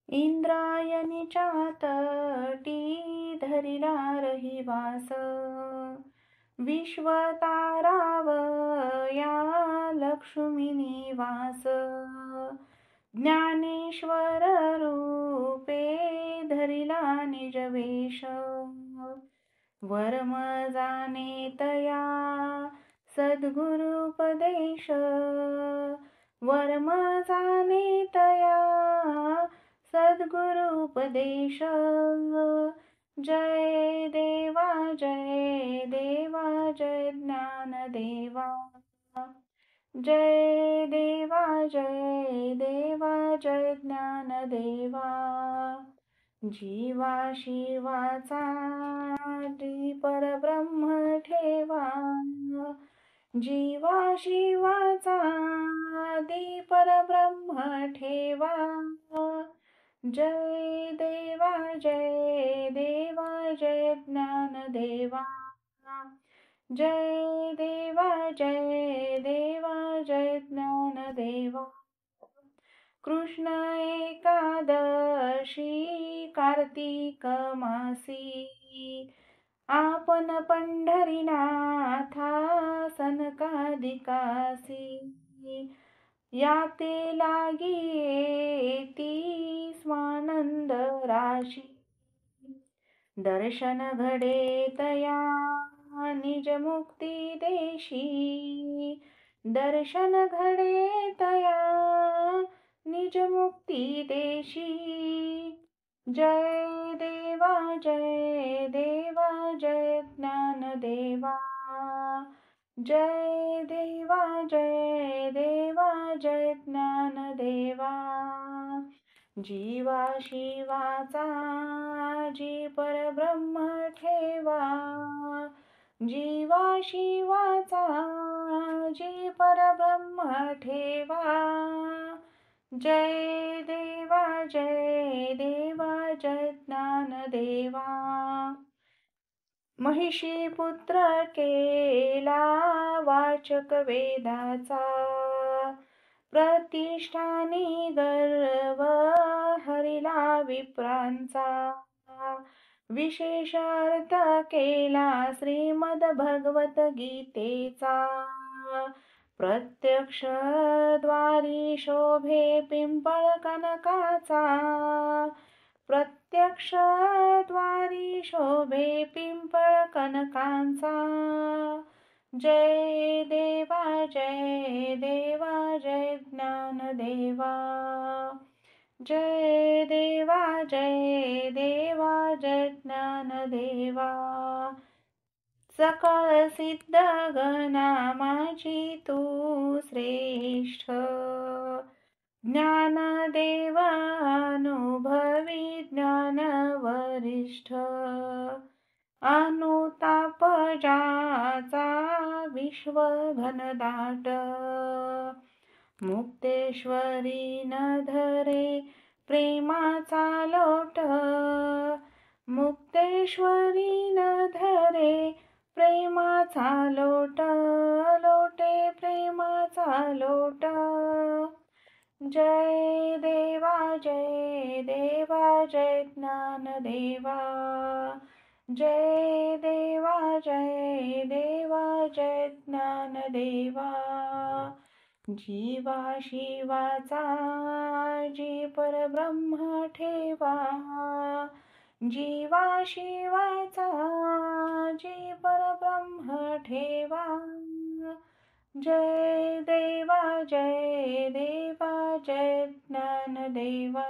इंद्रायणीच्या तटी धरिला रहिवास, विश्वतारावया लक्ष्मी निवास. ज्ञानेश्वर रूपे धरिला निजवेश, वर्म जाणे तया सद्गुरुपदेश. वर्म जाणे तया सद्गुरुपदेश. जय देवा जय देवा जय ज्ञानदेवा. जय देवा जय देवा जय ज्ञानदेवा. जीवा शिवाचा परब्रह्म ठेवा, जीवा शिवाचा परब्रह्म ठेवा. जय देवा जय देवा जय ज्ञानदेवा. जय देवा जय देवा जय ज्ञानदेवा. कृष्ण एकादशी कार्तिक मासी, आपण पंढरीनाथा सनकादिकासी. याते लागी येती स्वानंद राशी, दर्शन घडे तया निज मुक्ती देशी. दर्शन घडे तया निज मुक्ती देशी. जय देवा जय देवा जय ज्ञानदेवा. जय देवा जय देवा जय ज्ञानदेवा. जीवा शिवाचा परब्रह्म ठेवा, जीवा शिवाचा परब्रह्म ठेवा. जय देवा जय देवा जय ज्ञानदेवा. महिषी पुत्र केला वाचक वेदाचा, प्रतिष्ठानी गर्व हरिला विप्रांचा. विशेष अर्थ केला श्रीमद भगवत गीतेचा, प्रत्यक्ष द्वारी शोभे पिंपळ कनकाचा. प्रत्यक्ष द्वारी शोभे पिंपळ कनकांचा. जय देवा जय देवा जय ज्ञानदेवा. जय देवा जय देवा जय ज्ञानदेवा. सकळ सिद्ध गणामाची तू श्रेष्ठ, ज्ञानदेव अनुभवी ज्ञान वरिष्ठ. अनुताप ज्याचा विश्व घनदाट, मुक्तेश्वरी न धरे प्रेमाचा लोट. मुक्तेश्वरी न धरे प्रेमाचा लोट, लोटे प्रेमाचा लोट. जय देवा जय देवा जय ज्ञानदेवा. जय देवा जय देवा जय ज्ञानदेवा. जीवा शिवाचा परब्रह्म ठेवा, जीवा शिवाचा परब्रह्म ठेवा. जय देवा जय देवा जय ज्ञानदेवा.